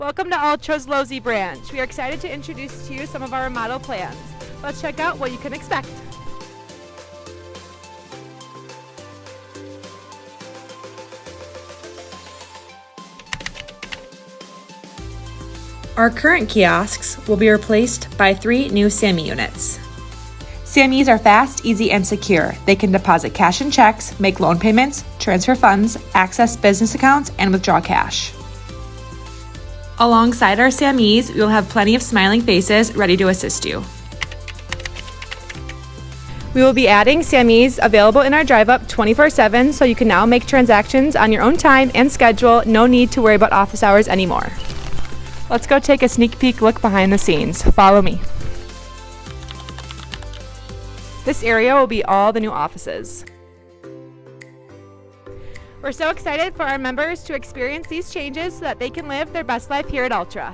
Welcome to Altra's Losey Branch. We are excited to introduce to you some of our remodel plans. Let's check out what you can expect. Our current kiosks will be replaced by 3 new SAMI units. SAMIs are fast, easy, and secure. They can deposit cash and checks, make loan payments, transfer funds, access business accounts, and withdraw cash. Alongside our SAMIs, we will have plenty of smiling faces ready to assist you. We will be adding SAMIs available in our drive-up 24/7, so you can now make transactions on your own time and schedule. No need to worry about office hours anymore. Let's go take a sneak peek look behind the scenes. Follow me. This area will be all the new offices. We're so excited for our members to experience these changes so that they can live their best life here at Altra.